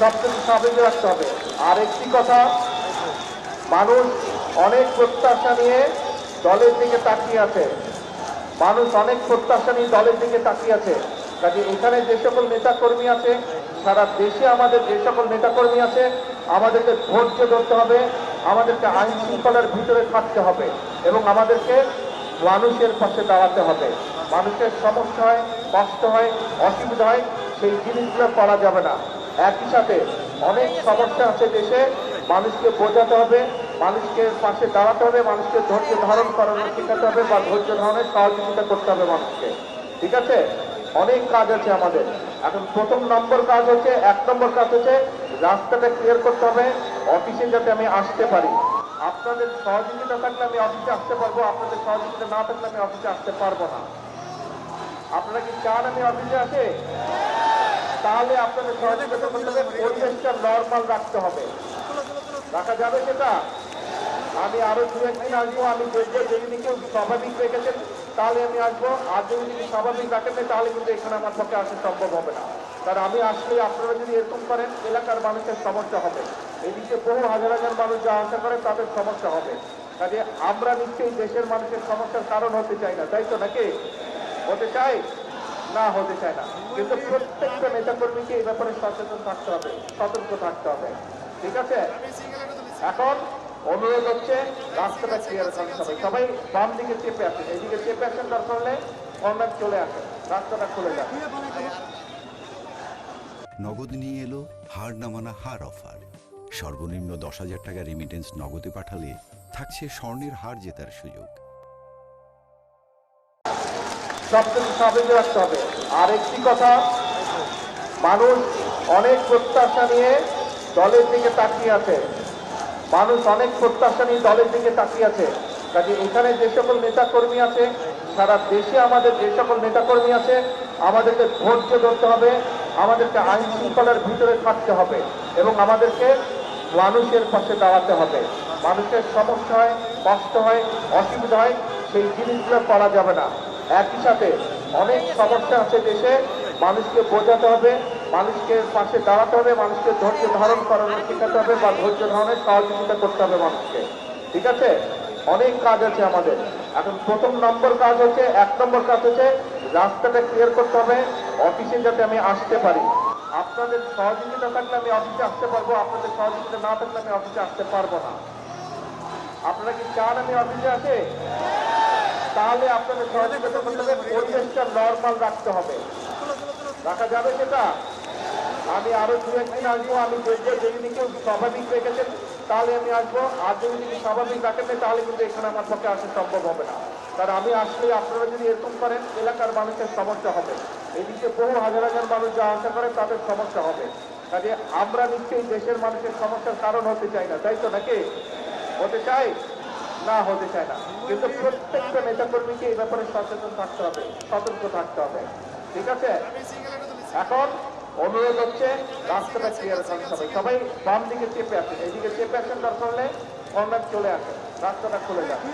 সবকিছু স্বাভাবিক রাখতে হবে। আর একটি কথা, মানুষ অনেক প্রত্যাশা নিয়ে দলের দিকে তাকিয়ে আছে। মানুষ অনেক প্রত্যাশা নিয়ে দলের দিকে তাকিয়ে আছে। কাজে এখানে যে সকল নেতাকর্মী আছে, সারা দেশে আমাদের যে সকল নেতাকর্মী আছে, আমাদেরকে ধৈর্য ধরতে হবে, আমাদেরকে আইন শৃঙ্খলার ভিতরে থাকতে হবে এবং আমাদেরকে মানুষের পাশে দাঁড়াতে হবে। মানুষের সমস্যা হয়, কষ্ট হয়, অসুবিধা হয়, সেই জিনিসগুলো করা যাবে না। একই সাথে অনেক সমস্যা আছে দেশে, মানুষকে বোঝাতে হবে, মানুষকে পাশে দাঁড়াতে হবে, মানুষকে ধৈর্য ধারণ করানো শেখাতে হবে বা ধৈর্য ধারণের সহযোগিতা করতে হবে মানুষকে। ঠিক আছে, অনেক কাজ আছে আমাদের। এখন প্রথম নম্বর কাজ হচ্ছে, 1 নম্বর কাজ হচ্ছে রাস্তাটা ক্লিয়ার করতে হবে, অফিসে যাতে আমি আসতে পারি। আপনাদের সহযোগিতা থাকলে আমি অফিসে আসতে পারবো, আপনাদের সহযোগিতা না থাকলে আমি অফিসে আসতে পারবো না। আপনারা কি চান আমি অফিসে আসে? তাহলে আপনাদের সহযোগিতা করতে হবে, পরিবেশটা নর্মাল রাখতে হবে। রাখা যাবে সেটা? আমি আরো 2-1 দিন আসবো। আমি যদি কেউ স্বাভাবিক রেখেছেন তাহলে আমি আসবো, আর যদি স্বাভাবিক রাখেন তাহলে কিন্তু এখানে আমার পক্ষে আসা সম্ভব হবে না। কারণ আমি আসলে আপনারা যদি এরকম করেন, এলাকার মানুষের সমস্যা হবে। এদিকে বহু হাজার হাজার মানুষ যা আশা করে তাদের সমস্যা হবে। কাজে আমরা নিশ্চয়ই দেশের মানুষের সমস্যার কারণ হতে চাই না, তাই তো? নাকি হতে চাই? না, হতে চায় না। কিন্তু প্রত্যেকটা নেতাকর্মীকে এই ব্যাপারে সচেতন থাকতে হবে, সতর্ক থাকতে হবে। ঠিক আছে? এখন অনুরোধ হচ্ছে রাস্তাটা ক্লিয়ার করতে হবে। সবাই বাম দিকে চেপে আসেন, এইদিকে চেপে আসেন, দরকার হলে কর্নার চলে আসেন, রাস্তাটা খুলে যাবে। নগদ নিয়ে এলো হার না মানা হার অফার। সর্বনিম্ন 10,000 টাকা রেমিটেন্স নগদে পাঠালে থাকছে স্বর্ণের হার জেতার সুযোগ। সবকিছু স্বাভাবিক রাখতে হবে। আর একটি কথা, মানুষ অনেক প্রত্যাশা নিয়ে দলের দিকে তাকিয়ে আছে। মানুষ অনেক প্রত্যাশা নিয়ে দলের দিকে তাকিয়ে আছে। কাজে এখানে যে সকল নেতাকর্মী আছে, সারা দেশে আমাদের যে সকল নেতাকর্মী আছে, আমাদেরকে ধৈর্য ধরতে হবে, আমাদেরকে আইন শৃঙ্খলার ভিতরে থাকতে হবে এবং আমাদেরকে মানুষের পাশে দাঁড়াতে হবে। মানুষের সমস্যা হয়, কষ্ট হয়, অসুবিধা হয়, সেই জিনিসগুলো করা যাবে না। একই সাথে অনেক সমস্যা আছে দেশে, মানুষকে বোঝাতে হবে, মানুষকে পাশে দাঁড়াতে হবে, মানুষকে ধৈর্য ধারণ করানো শেখাতে হবে বা ধৈর্য ধারণের সহযোগিতা করতে হবে মানুষকে। ঠিক আছে, অনেক কাজ আছে আমাদের। এখন প্রথম নম্বর কাজ হচ্ছে, 1 নম্বর কাজ হচ্ছে রাস্তাটা ক্লিয়ার করতে হবে, অফিসে যাতে আমি আসতে পারি। আপনাদের সহযোগিতা থাকলে আমি অফিসে আসতে পারবো, আপনাদের সহযোগিতা না থাকলে আমি অফিসে আসতে পারবো না। আপনারা কি চান আমি অফিসে আসে? তাহলে আপনাদের সহযোগিতা করতে হবে, পরিবেশটা নর্মাল রাখতে হবে। রাখা যাবে সেটা? আমি আরো 2-1 দিন আসবো। আমি যদি কেউ স্বাভাবিক রেখেছেন তাহলে আমি আসবো, আর যদি স্বাভাবিক রাখেন তাহলে কিন্তু এখানে আমার পক্ষে আসা সম্ভব হবে না। কারণ আমি আসলে আপনারা যদি এরকম করেন, এলাকার মানুষের সমস্যা হবে। এদিকে বহু হাজার হাজার মানুষ যা আশা করে তাদের সমস্যা হবে। কাজে আমরা নিশ্চয়ই দেশের মানুষের সমস্যার কারণ হতে চাই না, তাই তো? নাকি হতে চাই? না, হতে চায় না। কিন্তু প্রত্যেকটা নেতাকর্মীকে এই ব্যাপারে সচেতন থাকতে হবে, সতর্ক থাকতে হবে। ঠিক আছে, এখন অনুরোধ হচ্ছে রাস্তাটা ক্লিয়ার করতে হবে। সবাই বাম দিকে চেপে আসেন, এইদিকে চেপে আসেন, দরকার হলে কর্নার চলে আসেন, রাস্তাটা খুলে যাবে।